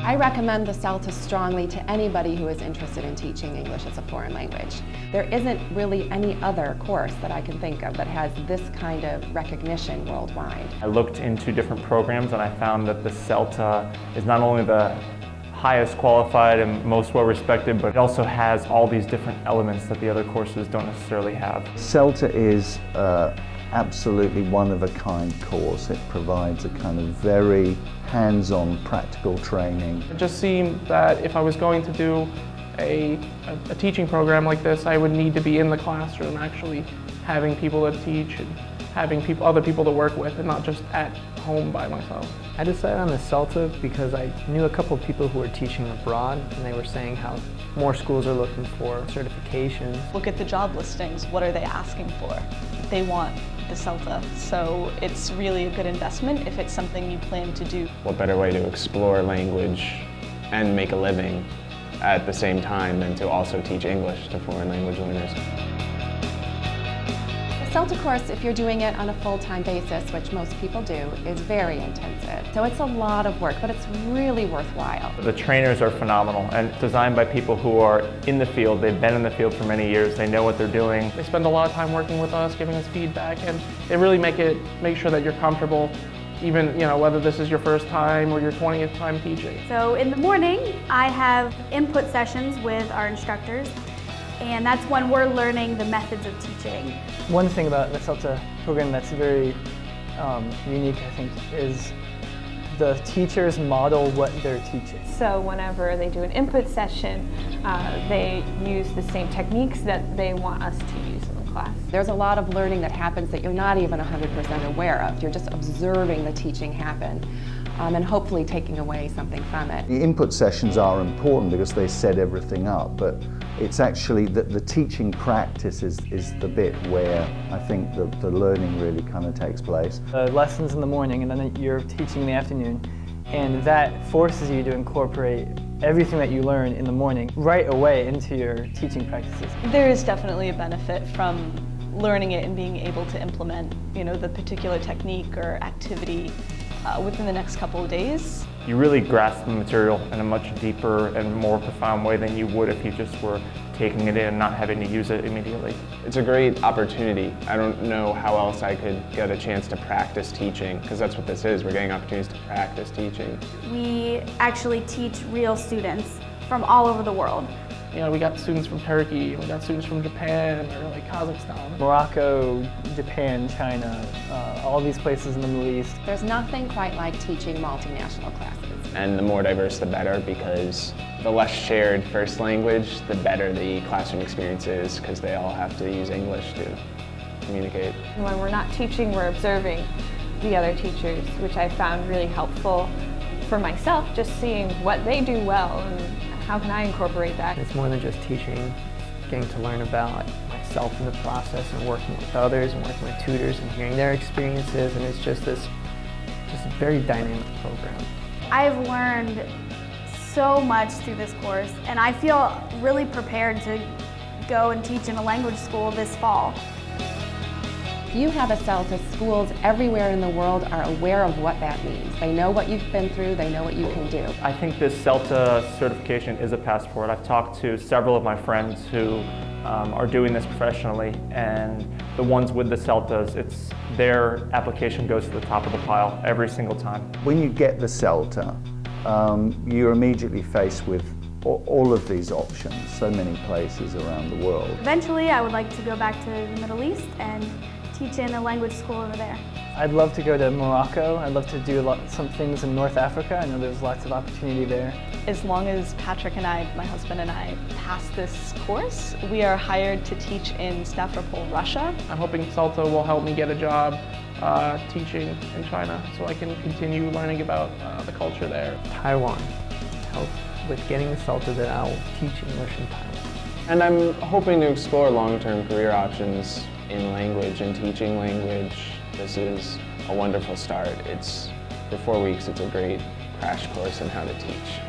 I recommend the CELTA strongly to anybody who is interested in teaching English as a foreign language. There isn't really any other course that I can think of that has this kind of recognition worldwide. I looked into different programs and I found that the CELTA is not only the highest qualified and most well-respected, but it also has all these different elements that the other courses don't necessarily have. CELTA is absolutely one-of-a-kind course. It provides a kind of very hands-on practical training. It just seemed that if I was going to do a teaching program like this, I would need to be in the classroom actually having people to teach and having other people to work with and not just at home by myself. I decided on the CELTA because I knew a couple of people who were teaching abroad and they were saying how more schools are looking for certifications. Look at the job listings. What are they asking for? They want the CELTA, so it's really a good investment if it's something you plan to do. What better way to explore language and make a living at the same time than to also teach English to foreign language learners. The CELTA course, if you're doing it on a full-time basis, which most people do, is very intensive. So it's a lot of work, but it's really worthwhile. The trainers are phenomenal and designed by people who are in the field. They've been in the field for many years. They know what they're doing. They spend a lot of time working with us, giving us feedback, and they really make sure that you're comfortable, even whether this is your first time or your 20th time teaching. So in the morning, I have input sessions with our instructors, and that's when we're learning the methods of teaching. One thing about the CELTA program that's very unique, I think, is the teachers model what they're teaching. So whenever they do an input session, they use the same techniques that they want us to use in the class. There's a lot of learning that happens that you're not even 100% aware of. You're just observing the teaching happen and hopefully taking away something from it. The input sessions are important because they set everything up, but it's actually that the teaching practice is the bit where I think the learning really kind of takes place. Lessons in the morning and then you're teaching in the afternoon, and that forces you to incorporate everything that you learn in the morning right away into your teaching practices. There is definitely a benefit from learning it and being able to implement, the particular technique or activity within the next couple of days. You really grasp the material in a much deeper and more profound way than you would if you just were taking it in and not having to use it immediately. It's a great opportunity. I don't know how else I could get a chance to practice teaching, because that's what this is. We're getting opportunities to practice teaching. We actually teach real students from all over the world. We got students from Turkey, we got students from Japan, or like Kazakhstan. Morocco, Japan, China, all these places in the Middle East. There's nothing quite like teaching multinational classes. And the more diverse, the better, because the less shared first language, the better the classroom experience is, because they all have to use English to communicate. When we're not teaching, we're observing the other teachers, which I found really helpful for myself, just seeing what they do well and how can I incorporate that. It's more than just teaching, getting to learn about myself in the process and working with others and working with tutors and hearing their experiences, and it's just this very dynamic program. I've learned so much through this course, and I feel really prepared to go and teach in a language school this fall. If you have a CELTA, schools everywhere in the world are aware of what that means. They know what you've been through, they know what you can do. I think this CELTA certification is a passport. I've talked to several of my friends who are doing this professionally, and the ones with the CELTAs, their application goes to the top of the pile every single time. When you get the CELTA, you're immediately faced with all of these options, so many places around the world. Eventually, I would like to go back to the Middle East and teach in a language school over there. I'd love to go to Morocco. I'd love to do some things in North Africa. I know there's lots of opportunity there. As long as Patrick and I, my husband and I, pass this course, we are hired to teach in Stavropol, Russia. I'm hoping CELTA will help me get a job teaching in China so I can continue learning about the culture there. Taiwan helped with getting the CELTA that I'll teach English in Taiwan. And I'm hoping to explore long-term career options in language and teaching language. This is a wonderful start. For 4 weeks, it's a great crash course on how to teach.